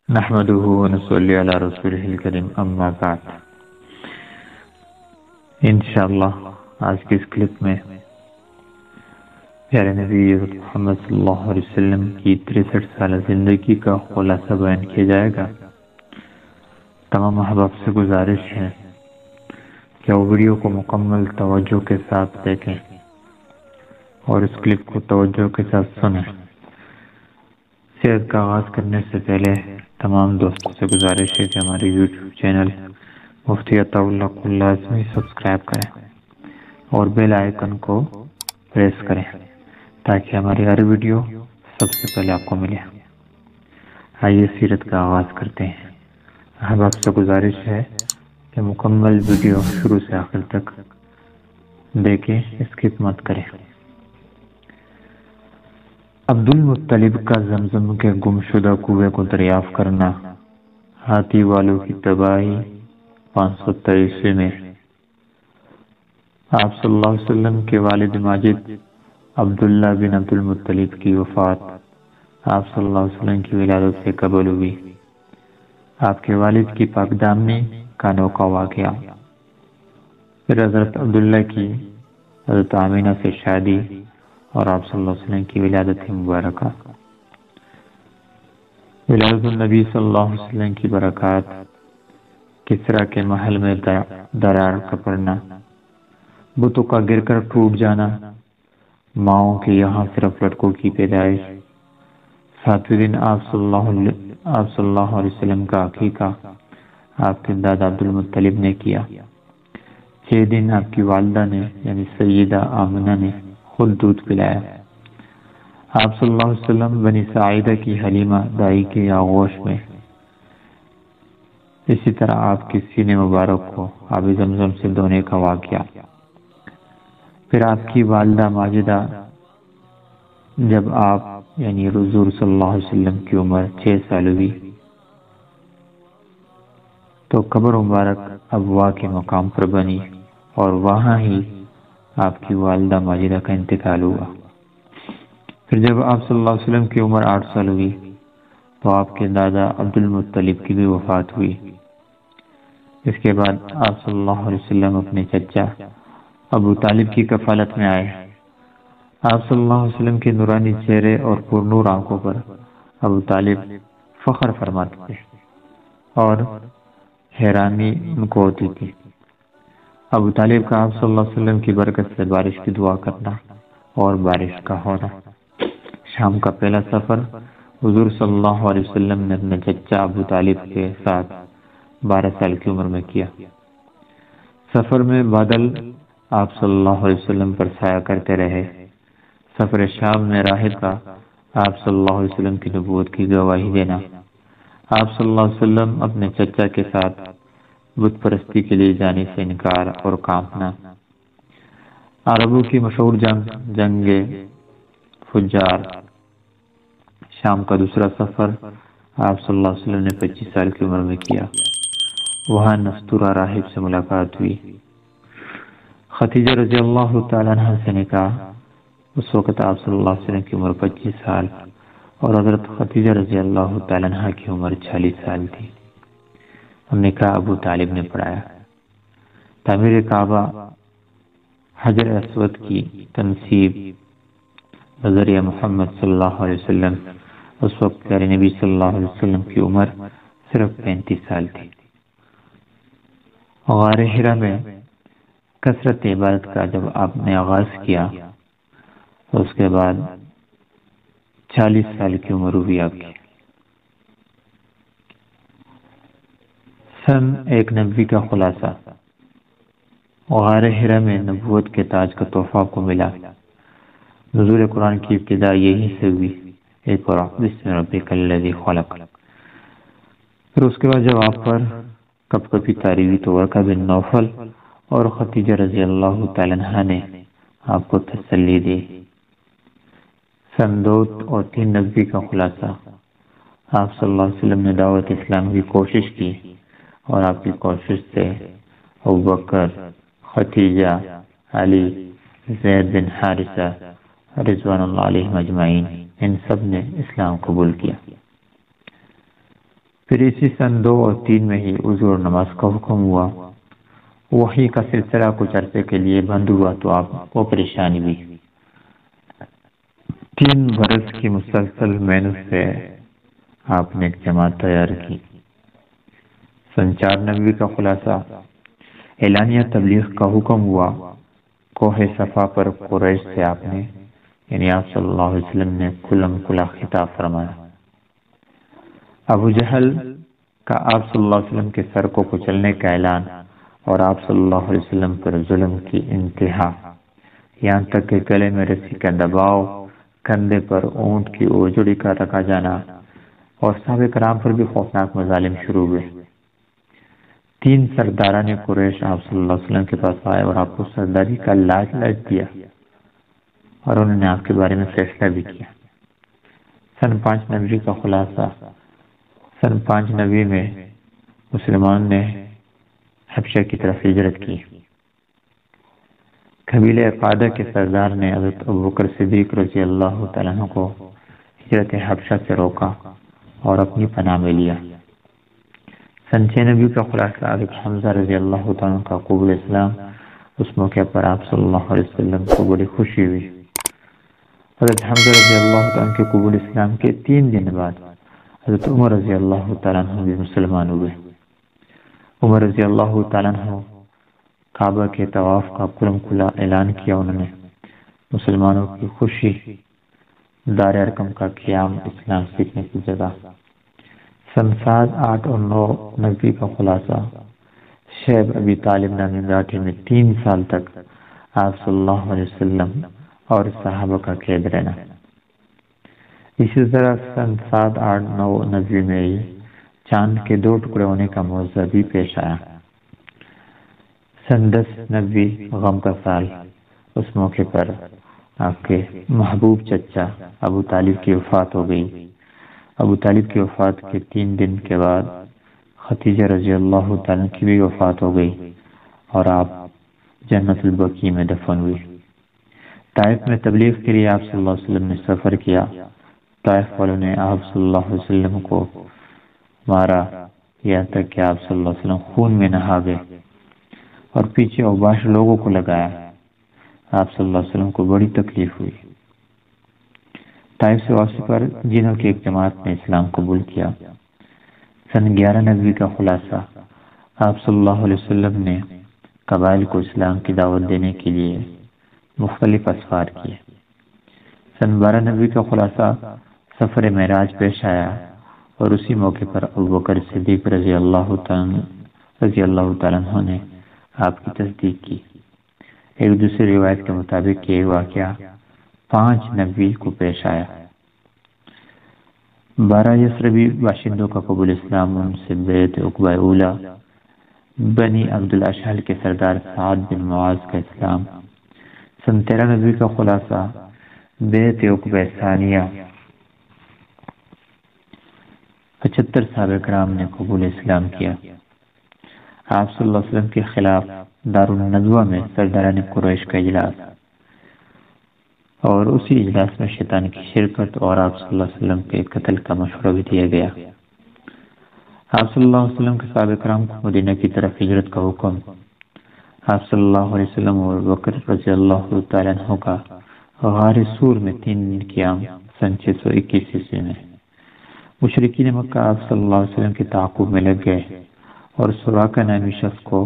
نحمده ونصلي على رسوله الکریم اما بعد۔ انشاءاللہ آج کی اس کلپ میں پیارے نبی محمد صلی اللہ علیہ وسلم کی 63 سالہ زندگی کا خلاصہ بیان کیا جائے گا۔ تمام احباب سے گزارش ہے کہ وہ ویڈیو کو مکمل توجہ کے ساتھ دیکھیں اور اس کلپ کو توجہ کے ساتھ سنیں۔ سیرت کا آغاز کرنے سے پہلے تمام دوستوں سے گزارش ہے کہ ہماری یوٹیوب چینل مفتی عطا اللہ کو لازمی سبسکرائب کریں اور بیل آئیکن کو پریس کریں تاکہ ہماری ہر ویڈیو سب سے پہلے آپ کو ملے۔ آئیے سیرت کا آغاز کرتے ہیں۔ احباب سے گزارش ہے کہ مکمل ویڈیو شروع سے آخر تک دیکھیں، اسکپ مت کریں۔ عبد المطلب کا زمزم کے گمشدہ کنویں کو دریافت کرنا، ہاتھی والوں کی تباہی 523 میں۔ آپ صلی اللہ علیہ وسلم کے والد ماجد عبداللہ بن عبد المطلب کی وفات آپ صلی اللہ علیہ وسلم کی ولادت سے قبل ہوئی۔ آپ کے والد کی پاک دامنی کا انوکھا واقعہ، پھر حضرت عبداللہ کی حضرت آمینہ سے شادی اور آپ صلی اللہ علیہ وسلم کی ولادت مبارکہ۔ ولادت النبی صلی اللہ علیہ وسلم کی برکات، کسرا کے محل میں درار کا پڑنا، بتوں کا گر کر ٹوٹ جانا، ماؤں کے یہاں صرف لڑکوں کی پیدائش، 7ویں دن آپ صلی اللہ علیہ وسلم کا عقیقہ آپ کے دادا عبد المطلب نے کیا، 6 دن آپ کی والدہ نے یعنی سیدہ آمنہ نے خود دودھ پلایا۔ آپ صلی اللہ علیہ وسلم بنی سعیدہ کی حلیمہ دائی کے آغوش میں، اسی طرح آپ کی سینے مبارک کو آب زمزم سے دھونے کا واقعہ، پھر آپ کی والدہ ماجدہ جب آپ یعنی حضور صلی اللہ علیہ وسلم کی عمر 6 سال ہوئی تو قبر مبارک ابوا کے مقام پر بنی اور وہاں ہی آپ کی والدہ ماجدہ کا انتقال ہوا۔ پھر جب آپ صلی اللہ علیہ وسلم کی عمر 8 سال ہوئی تو آپ کے دادا عبد المطلب کی بھی وفات ہوئی۔ اس کے بعد آپ صلی اللہ علیہ وسلم اپنے چچا ابو طالب کی کفالت میں آئے۔ آپ صلی اللہ علیہ وسلم کے نورانی چہرے اور پرنور آنکھوں پر ابو طالب فخر فرماتے تھے اور حیرانی ان کو ہوتی تھی۔ ابو طالب کا آپ صلی اللہ علیہ وسلم کی برکت سے بارش کی دعا کرنا اور بارش کا ہونا۔ شام کا پہلا سفر حضور صلی اللہ علیہ وسلم نے اپنے چچا ابو طالب کے ساتھ 12 سال کی عمر میں کیا۔ سفر میں بادل آپ صلی اللہ علیہ وسلم پر سایہ کرتے رہے۔ سفر شام میں راہب کا آپ صلی اللہ علیہ وسلم کی نبوت کی گواہی دینا۔ آپ صلی اللہ علیہ وسلم اپنے چچا کے ساتھ بت پرستی کے لیے جانے سے انکار اور کانپنا۔ عربوں کی مشہور جنگ فجار۔ شام کا دوسرا سفر آپ صلی اللہ علیہ وسلم نے 25 سال کی عمر میں کیا۔ وہاں نستورہ راہب سے ملاقات ہوئی۔ خدیجہ رضی اللہ تعالیٰ عنہ سے نکاح، اس وقت آپ صلی اللہ علیہ وسلم کی عمر 25 سال اور حضرت خدیجہ رضی اللہ تعالیٰ عنہ کی عمر 40 سال تھی۔ نکاح ابو طالب نے پڑھایا۔ تعمیر کعبہ، حجر اسود کی تنصیب بذریعہ محمد صلی اللہ علیہ وسلم، اس وقت پیارے نبی صلی اللہ علیہ وسلم کی عمر صرف 35 سال تھی۔ غار حرا میں کثرت عبادت کا جب آپ نے آغاز کیا تو اس کے بعد 40 سال کی عمر ہوئی آپ کی۔ سن 1 نبوی کا خلاصہ۔ غار حرا میں نبوت کے تاج کا تحفہ کو ملا۔ نزول قرآن کی ابتدا یہی سے ہوئی، اقرأ بسم ربک الذی خلق۔ پھر اس کے بعد جب آپ پر کب کبھی تاری ہوئی تو ورقہ بن نوفل اور خدیجہ رضی اللہ تعالیٰ عنہ نے آپ کو تسلی دی۔ سن 2 اور 3 نبوی کا خلاصہ۔ آپ صلی اللہ علیہ وسلم نے دعوت اسلام کی کوشش کی اور آپ کی کوشش سے ابوبکر، خدیجہ، علی، زید بن حارثہ رضوان اللہ علیہم اجمعین، ان سب نے اسلام قبول کیا۔ پھر اسی سن 2 اور 3 میں ہی وضو اور نماز کا حکم ہوا۔ وحی کا سلسلہ کچھ عرصے کے لیے بند ہوا تو آپ کو پریشانی ہوئی۔ 3 برس کی مسلسل محنت سے آپ نے ایک جماعت تیار کی۔ سن 4 نبوی کا خلاصہ، اعلانیہ تبلیغ کا حکم ہوا۔ کوہ صفا پر قریش سے آپ نے یعنی آپ صلی اللہ علیہ وسلم نے کھلم کھلا خطاب فرمایا۔ ابو جہل کا آپ صلی اللہ علیہ وسلم کے سر کو کچلنے کا اعلان اور آپ صلی اللہ علیہ وسلم پر ظلم کی انتہا، یہاں تک کہ گلے میں رسی کا دباؤ، کندھے پر اونٹ کی اوجڑی کا رکھا جانا اور صحابہ کرام پر بھی خوفناک مظالم شروع ہوئے۔ 3 سرداران قریش آپ صلی اللہ علیہ وسلم کے پاس آئے اور آپ کو سرداری کا لالچ دیا اور انہوں نے آپ کے بارے میں فیصلہ بھی کیا۔ سن 5 نبوی کا خلاصہ، سن 5 نبوی میں مسلمان نے حبشہ کی طرف ہجرت کی۔ قبیلہ قادہ کے سردار نے حضرت ابوبکر صدیق رضی اللہ تعالیٰ عنہ کو ہجرت حبشہ سے روکا اور اپنی پناہ میں لیا۔ سن 6 نبوی کا خلاصہ، حضرت حمزہ رضی اللہ تعالیٰ عنہ کا قبول اسلام۔ اس موقع پر آپ صلی اللہ علیہ وسلم کو بڑی خوشی ہوئی۔ حضرت حمزہ رضی اللہ تعالیٰ عنہ کے قبول اسلام کے 3 دن بعد حضرت عمر رضی اللہ تعالیٰ عنہ بھی مسلمان ہوئے۔ عمر رضی اللہ تعالیٰ عنہ کعبہ کے طواف کا کھلم کھلا اعلان کیا۔ انہوں نے مسلمانوں کی خوشی، دار ارقم کا قیام اسلام سیکھنے کی جگہ۔ سن 7، 8 اور 9 نبوی کا خلاصہ، شیب ابی طالب نامی گھاٹی میں 3 سال تک آپ صلی اللہ علیہ وسلم اور صحابہ کا قید رہنا۔ اسی طرح سن 7، 8، 9 نبوی میں ہی چاند کے 2 ٹکڑے ہونے کا موضوع بھی پیش آیا۔ سن 10 نبوی غم کا سال، اس موقع پر آپ کے محبوب چچا ابو طالب کی وفات ہو گئی۔ ابو طالب کی وفات کے 3 دن کے بعد ختیجہ رضی اللہ تعالیٰ کی بھی وفات ہو گئی اور آپ جنت البقیع میں دفن ہوئی۔ طائف میں تبلیغ کے لیے آپ صلی اللہ علیہ وسلم نے سفر کیا۔ طائف والوں نے آپ صلی اللہ علیہ وسلم کو مارا، یہاں تک کہ آپ صلی اللہ علیہ وسلم خون میں نہا گئے اور پیچھے اوباش لوگوں کو لگایا۔ آپ صلی اللہ علیہ وسلم کو بڑی تکلیف ہوئی۔ طائف سے واپسی پر جنوں کی ایک جماعت نے اسلام قبول کیا۔ سن 11 نبوی کا خلاصہ، آپ صلی اللہ علیہ وسلم نے قبائل کو اسلام کی دعوت دینے کے لیے مختلف اسفار کیے۔ سن 12 نبوی کا خلاصہ، سفر معراج پیش آیا اور اسی موقع پر ابوبکر صدیق رضی اللہ تعالیٰ عنہ نے آپ کی تصدیق کی۔ ایک دوسری روایت کے مطابق یہ واقعہ 5 نبوی کو پیش آیا۔ 12 یثربی باشندوں کا قبول اسلام، ان سے بیعت عقبہ اولا۔ بنی عبد الاشہل کے سردار سعد بن معاذ کا اسلام۔ سن 13 نبوی کا خلاصہ، بیعت عقبہ ثانیہ۔ 75 صحابہ کرام نے قبول اسلام کیا۔ آپ صلی اللہ علیہ وسلم کے خلاف دارالندوہ میں سرداران قریش کا اجلاس اور اسی اجلاس میں شیطان کی شرکت اور آپ صلی اللہ علیہ وسلم کے قتل کا مشورہ بھی دیا گیا۔ آپ صلی اللہ علیہ وسلم کے صحابہ کرام کو مدینہ کی طرف ہجرت کا حکم۔ آپ صلی اللہ علیہ وسلم اور بکر رضی اللہ تعالیٰ عنہ کا غار سور میں 3 دن قیام سن 621 عیسوی میں۔ مشرکین مکہ آپ صلی اللہ علیہ وسلم کے تعاقب میں لگ گئے اور سراقہ نامی شخص کو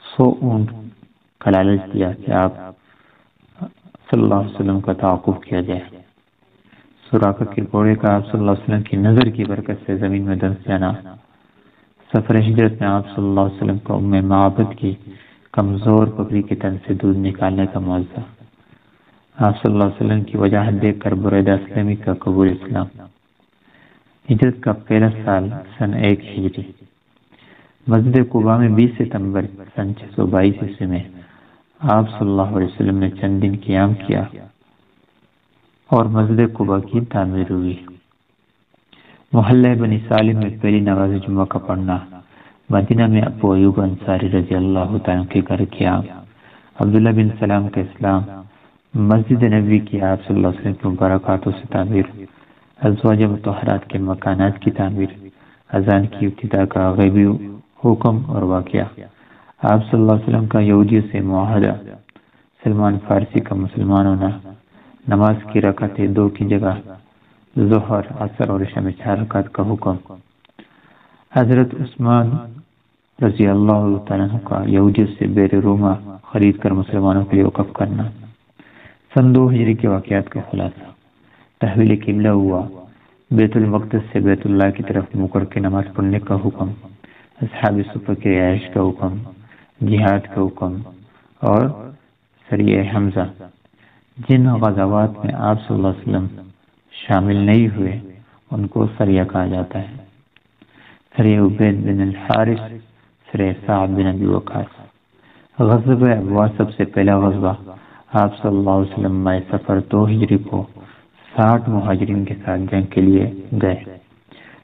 100 اونٹ کا لالچ دیا کہ آپ صلی اللہ علیہ وسلم کا تعاقب کیا جائے۔ سراقہ کے گھوڑے کا آپ صلی اللہ علیہ وسلم کی نظر کی برکت سے زمین میں دھنس جانا۔ سفر ہجرت میں آپ صلی اللہ علیہ وسلم کو ام معبد کی کمزور بکری کے تن سے دودھ نکالنے کا معجزہ۔ آپ صلی اللہ علیہ وسلم کی وجاہت دیکھ کر بریدہ اسلمی کا قبول اسلام۔ ہجرت کا پہلا سال سن 1 ہجری۔ مسجد قباء میں 20 ستمبر سن 622 عیسوی میں آپ صلی اللہ علیہ وسلم نے چند دن قیام کیا اور مسجد قباء کی تعمیر ہوئی۔ محلہ بنی سالم میں پہلی نماز جمعہ کا پڑھنا۔ مدینہ میں ابو ایوب انصاری رضی اللہ تعالیٰ کے گھر قیام۔ عبداللہ بن سلام کا اسلام۔ مسجد نبوی کی آپ صلی اللہ علیہ وسلم کی برکاتوں سے تعمیر۔ ازواج مطہرات کے مکانات کی تعمیر۔ اذان کی ابتدا کا غیبی حکم اور واقعہ، آپ صلی اللہ علیہ وسلم کا یہودیوں سے معاہدہ، سلمان فارسی کا مسلمان ہونا، نماز کی رکعتیں 2 کی جگہ ظہر، عصر اور عشاء میں 4 رکعت کا حکم، حضرت عثمان رضی اللہ تعالیٰ عنہ کا یہودیوں سے بیر روما خرید کر مسلمانوں کے لیے وقف کرنا، سن 2 ہجری کے واقعات کا خلاصہ، تحویل قبلہ ہوا، بیت المقدس سے بیت اللہ کی طرف منہ کر کے نماز پڑھنے کا حکم، اصحاب صفہ کے رہائش کا حکم، جہاد کا حکم، اور سریہ حمزہ۔ جن غزوات میں آپ صلی اللہ علیہ وسلم شامل نہیں ہوئے ان کو سریہ کہا جاتا ہے، سریہ عبید بن الحارث، سریہ سعد بن ابی وقاص۔ غزوہ ابواء سب سے پہلا غزوہ، آپ صلی اللہ علیہ وسلم ماہ سفر 2 ہجری کو 60 مہاجرین کے ساتھ جنگ کے لیے گئے۔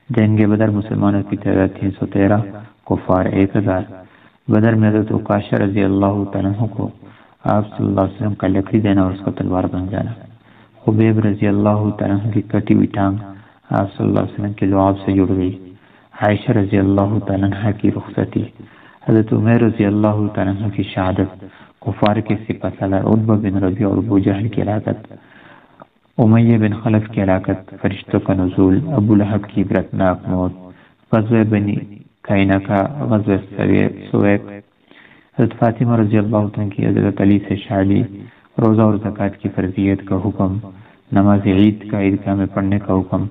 جنگ بدر مسلمانوں کی تعداد 313، کفار 1000۔ بدر میں حضرت عکاشہ رضی اللہ تعالیٰ عنہ کو آپ صلی اللہ علیہ وسلم کا لکڑی دینا اور اس کا تلوار بن جانا، خبیب رضی اللہ تعالیٰ عنہ کی کٹی ہوئی ٹانگ آپ صلی اللہ علیہ وسلم کے لعاب سے جڑ گئی، عائشہ رضی اللہ تعالیٰ عنہ کی رخصتی، حضرت عمر رضی اللہ تعالیٰ عنہ کی شہادت، کفار کے سپہ سالار عتبہ بن ربیعہ اور ابو جہل کی ہلاکت، امیہ بن خلف کی ہلاکت، فرشتوں کا نزول، ابو لہب کی عبرتناک موت، غزوہ بنی قینقاع، غزوہ سویق، حضرت فاطمہ رضی اللہ عنہ کی حضرت علی سے شادی، روزہ اور زکوٰۃ کی فرضیت کا حکم، نماز عید کا عیدگاہ میں پڑھنے کا حکم،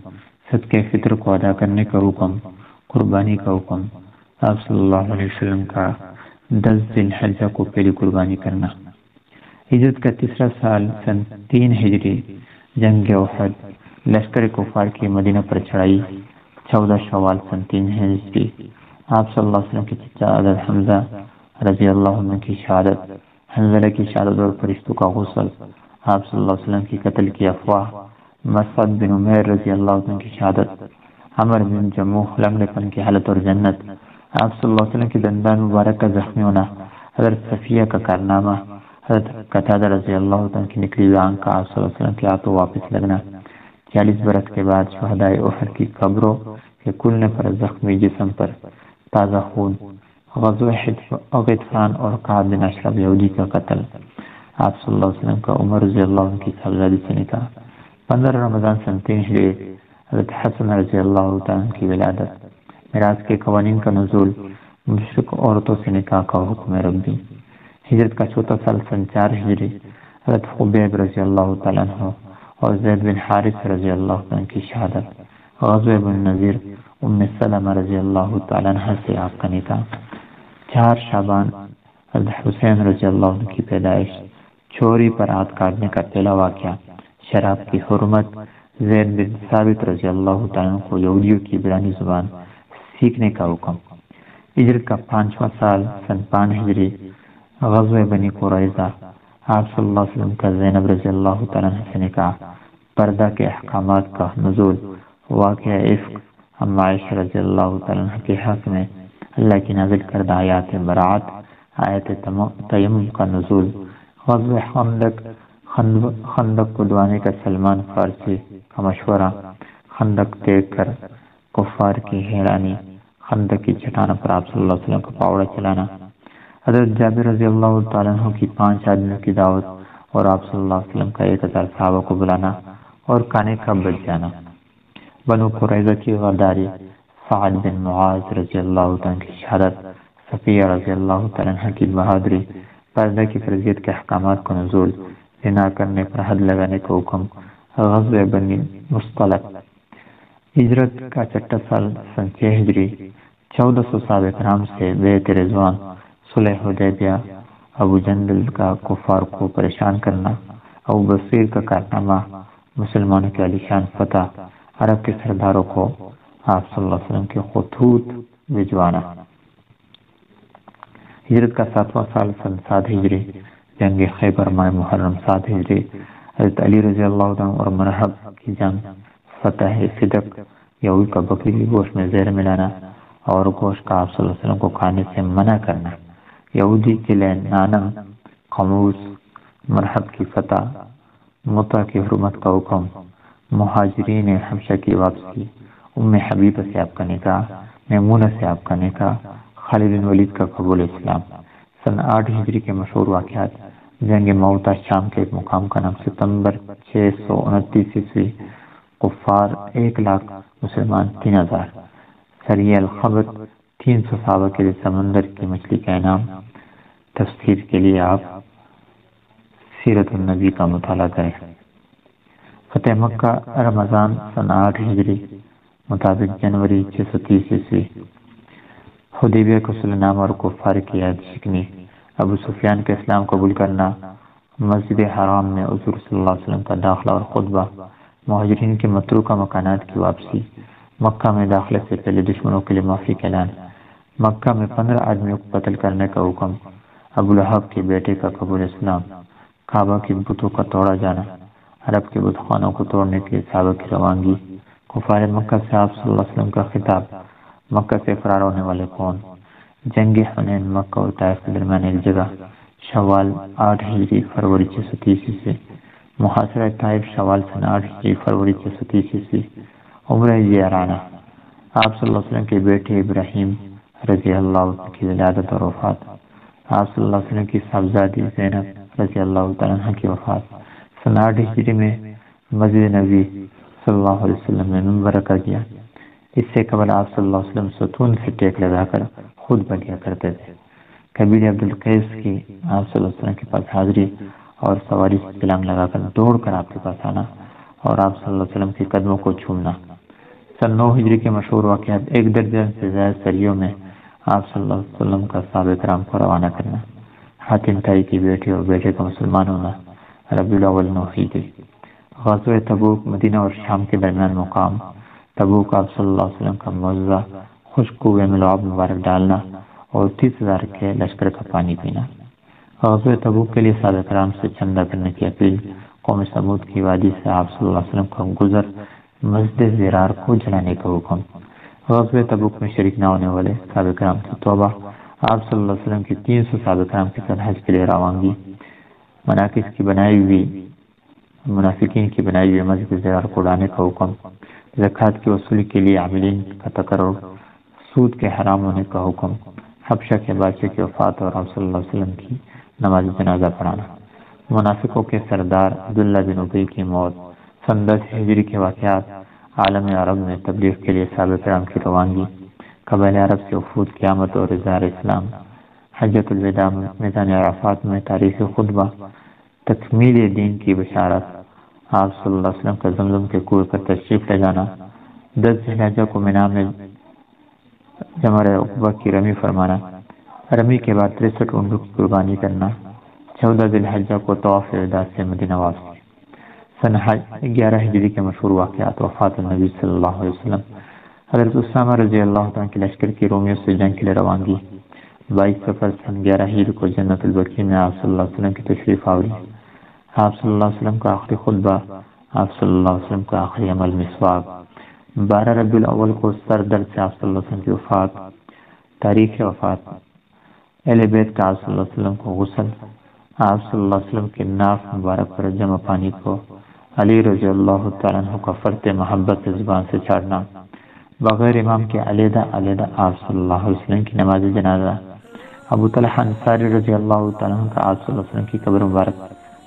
صدقہ فطر کو ادا کرنے کا حکم، قربانی کا حکم، آپ صلی اللہ علیہ وسلم کا 10 ذی الحجہ کو پہلی قربانی کرنا، ہجرت کا تیسرا سال سن 3 ہجری، جنگ احد، لشکر کفار کی مدینہ پر چڑھائی، 14 شوال سن 3 ہجری، آپ صلی اللہ علیہ وسلم کے چچا حضرت حمزہ رضی اللہ عنہ کی شہادت، حنظلہ کی شہادت اور فرشتوں کا غسل، آپ صلی اللہ علیہ وسلم کی قتل کی افواہ، مسعد بن عمیر رضی اللہ عنہ کی شہادت، عمر بن جموح لنگڑے پن کی حالت اور جنت، آپ صلی اللہ علیہ وسلم کی دندان مبارک کا زخمی ہونا، حضرت صفیہ کا کارنامہ، حضرت قتادہ رضی اللہ عنہ کی نکلی ہوئی آنکھ کا آپ صلی اللہ علیہ وسلم کے ہاتھوں واپس لگنا، 40 برس کے بعد شہدائے احد کی قبروں کے کھلنے پر زخمی جسم پر تازہ خون، غزوہ غطفان اور کعب بن اشرف یہودی کا قتل، آپ صلی اللہ علیہ وسلم کا عمر رضی اللہ عنہ کی صاحبزادی سے نکاح، 15 رمضان سن 3 ہجری، حضرت حسن رضی اللہ عنہ کی ولادت، میراث کے قوانین کا نزول، مشرک عورتوں سے نکاح کا حکم ربی، ہجرت کا چوتھا سال سن 4 ہجری، حضرت خبیب رضی اللہ تعالیٰ عنہ اور زید بن حارث رضی اللہ عنہ کی شہادت، غزوہ بن نذیر، ام سلمہ رضی اللہ تعالیٰ عنہ سے آپ کا نکاح، 4 شعبان، حضرت حسین رضی اللہ عنہ کی پیدائش، چوری پر ہاتھ کاٹنے کا پہلا واقعہ، شراب کی حرمت، زید بن ثابت رضی اللہ تعالیٰ عنہ کو یہودیوں کی عبرانی زبان سیکھنے کا حکم، ہجرت کا 5واں سال سن 5 ہجری، غزوہ بنی قریظہ، آپ صلی اللہ علیہ وسلم کا زینب رضی اللہ تعالیٰ عنہ سے نکاح، پردہ کے احکامات کا نزول، واقعہ عفق، اما عائشہ رضی اللہ تعالیٰ عنہ کے حق میں اللہ کی نازل کردہ آیات برات، آیت تیمم کا نزول، غزوہ خندق کو دعانے کا سلمان فارسی کا مشورہ، خندق دیکھ کر کفار کی حیرانی، خندق کی چٹان پر آپ صلی اللہ علیہ وسلم کا پاوڑا چلانا، حضرت جابر رضی اللہ تعالیٰ عنہ کی 5 آدمیوں کی دعوت اور آپ صلی اللہ علیہ وسلم کا 1000 صحابہ کو بلانا اور کھانے کا بچ جانا، بنو قریظہ کی غداری، سعد بن معاذ رضی اللہ تعالیٰ کی شہادت، صفیہ رضی اللہ تعالیٰ عنہ کی بہادری، پردہ کی فرضیت کے احکامات کا نزول، زنا کرنے پر حد لگانے کا حکم، غزوہ بنی مصطلق، ہجرت کا 6واں سال سن 6 ہجری، 1400 صحابہ کرام سے بیعت رضوان، صلح حدیبیہ، ابو جندل کا کفار کو پریشان کرنا، ابو بصیر کا کارنامہ، مسلمانوں کی عالیشان فتح، عرب کے سرداروں کو آپ صلی اللہ علیہ وسلم کے خطوط بھجوانا، ہجرت کا 7واں سال سن 7 ہجری، جنگ خیبر ماہ محرم 7 ہجری، حضرت علی رضی اللہ عنہ اور مرحب کی جنگ، فتح صدق، یہود کا بکری کے گوشت میں زہر ملانا اور گوشت کا آپ صلی اللہ علیہ وسلم کو کھانے سے منع کرنا، یہودی قلعہ نانم، قموس، مرحب کی فتح، متع کی حرمت کا حکم، مہاجرین حبشہ کی واپسی، ام حبیبہ سے آپ کا نکاح، میمونہ سے آپ کا نکاح، خالد بن ولید کا قبول اسلام۔ سن 8 ہجری کے مشہور واقعات: جنگ موتا، شام کے ایک مقام کا نام، ستمبر 629 عیسوی، کفار 1,00,000، مسلمان 3,000۔ سریہ الخبر، 300 صحابہ کے لیے سمندر کی مچھلی کا انعام۔ تفسیر کے لیے آپ سیرت النبی کا مطالعہ کریں۔ فتح مکہ، رمضان سن 8 ہجری مطابق جنوری 630 عیسوی۔ حدیبیہ کو صلح نامہ اور کفار کی عہد شکنی۔ ابو سفیان کا اسلام قبول کرنا۔ مسجد حرام میں حضور صلی اللہ علیہ وسلم کا داخلہ اور خطبہ۔ مہاجرین کے متروکہ مکانات کی واپسی۔ مکہ میں داخلے سے پہلے دشمنوں کے لیے معافی کا اعلان۔ مکہ میں 15 آدمیوں کو قتل کرنے کا حکم۔ ابو لہب کے بیٹے کا قبول اسلام۔ کعبہ کے بتوں کا توڑا جانا۔ عرب کے بت خانوں کو توڑنے کے لیے صحابہ کی روانگی۔ کفار مکہ سے آپ صلی اللہ علیہ وسلم کا خطاب۔ مکہ سے فرار ہونے والے کون؟ جنگ حنین، مکہ اور طائف کے درمیان ایک جگہ، شوال 8 ہجری فروری 630 عیسوی۔ محاصرہ طائف، شوال سن 8 ہجری فروری 630 عیسوی۔ عمرہ جعرانہ، آپ صلی اللہ علیہ وسلم کے بیٹے ابراہیم رضی اللہ عنہ کی ولادت اور وفات۔ آپ صلی اللہ علیہ وسلم کی صاحبزادی زینب رضی اللہ تعالیٰ عنہ کی وفات۔ سن 8 ہجری میں مسجد نبی صلی اللہ علیہ وسلم میں منبر رکھا گیا۔ اس سے قبل آپ صلی اللہ علیہ وسلم ستون سے ٹیک لگا کر خود بلیا کرتے تھے۔ قبیلہ عبد القیس کی آپ صلی اللہ علیہ وسلم کے پاس حاضری اور سواری سے سلام لگا کر دوڑ کر آپ کے پاس آنا اور آپ صلی اللہ علیہ وسلم کے قدموں کو چومنا۔ سن 9 ہجری کے مشہور واقعات: 1 درجن سے زائد سریوں میں آپ صلی اللہ علیہ وسلم کا صحابہ کرام کو روانہ کرنا۔ حاتم طائی کی بیٹی اور بیٹے کا مسلمان ہونا۔ ربیع الاول 9 ہجری۔ غزوہ تبوک، مدینہ اور شام کے درمیان مقام۔ تبوک، آپ صلی اللہ علیہ وسلم کا معجزہ، خشک کنویں میں لعاب مبارک ڈالنا اور 30,000 کے لشکر کا پانی پینا۔ غزوہ تبوک کے لیے صحابہ کرام سے چندہ کرنے کی اپیل۔ قوم سمود کی وادی سے آپ صلی اللہ علیہ وسلم کا گزر، مسجد زرار کو جلانے کا حکم۔ غزوہ تبوک میں شریک نہ ہونے والے صحابہ کرام کی توبہ۔ آپ صلی اللہ علیہ وسلم کی 300 صحابہ کرام کے ساتھ حج کے لیے روانگی۔ منافقین کی بنائی ہوئی مسجد زرار کو اڑانے کا حکم۔ زکوٰۃ کی وصولی کے لیے عاملین کا تقرر۔ سود کے حرام ہونے کا حکم۔ حبشہ کے بادشاہ کی وفات اور آپ صلی اللہ علیہ وسلم کی نماز جنازہ پڑھانا۔ منافقوں کے سردار عبداللہ بن ابی کی موت۔ سن 10 ہجری کے واقعات: عالم عرب میں تبلیغ کے لیے صحابہ کرام کی روانگی۔ قبائل عرب سے وفود کی آمد اور اظہار اسلام۔ حجۃ الوداع، میدان عرفات میں تاریخ خطبہ۔ تکمیل دین کی بشارت۔ آپ صلی اللہ علیہ وسلم کا زمزم کے کنویں پر تشریف لے جانا۔ 10 ذی الحجہ کو مینا میں جمرہ عقبہ کی رمی فرمانا۔ رمی کے بعد 63 اونٹوں کی قربانی کرنا۔ 14 ذی الحجہ کو طواف وداع سے مدینہ واپسی۔ سن 11 ہجری کے مشہور واقعات: وفات النبی صلی اللہ علیہ وسلم۔ حضرت اسامہ رضی اللہ عنہ کی لشکر کی رومیوں سے جنگ کے لیے روانگی۔ 22 صفر سن 11 ہجری کو جنت البقیع میں آپ صلی اللہ علیہ وسلم کی تشریف آوری۔ آپ صلی اللہ علیہ وسلم کا آخری خطبہ۔ آپ صلی اللہ علیہ وسلم کا آخری عمل مسواک۔ 12 ربیع الاول کو سر درد سے آپ صلی اللہ علیہ وسلم کی وفات۔ تاریخ وفات: اہل بیت کا آپ صلی اللہ علیہ وسلم کو غسل۔ آپ صلی اللہ علیہ وسلم کے ناف مبارک پر جمع پانی کو علی رضی اللہ تعالیٰ عنہ کا فرط محبت سے زبان سے چھاڑنا۔ بغیر امام کے علیحدہ آپ صلی اللہ علیہ وسلم کی نماز جنازہ۔ ابو طلحہ انصاری رضی اللہ تعالیٰ عنہ کا آپ صلی اللہ علیہ وسلم کی قبر مبارک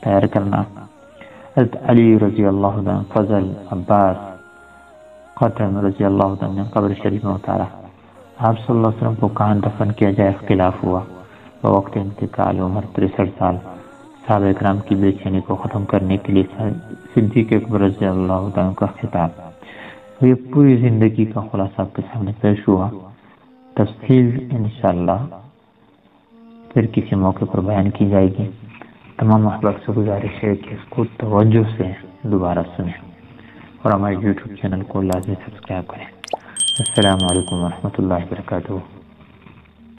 تیار کرنا۔ حضرت علی رضی اللہ عنہ، فضل، عباس، قطن رضی اللہ عنہ قبر شریف میں اتارا۔ آپ صلی اللہ علیہ وسلم کو کہاں دفن کیا جائے اختلاف ہوا۔ بوقت انتقال عمر 63 سال۔ صحابہ کرام کی بے چینی کو ختم کرنے کے لیے صدیق اکبر رضی اللہ عنہ کا خطاب۔ یہ پوری زندگی کا خلاصہ آپ کے سامنے پیش ہوا۔ تفصیل انشاءاللہ پھر کسی موقع پر بیان کی جائے گی۔ تمام احباب سے گزارش ہے کہ اس کو توجہ سے دوبارہ سنیں اور ہمارے YouTube چینل کو لازمی سبسکرائب کریں۔ السلام علیکم ورحمۃ اللہ وبرکاتہ۔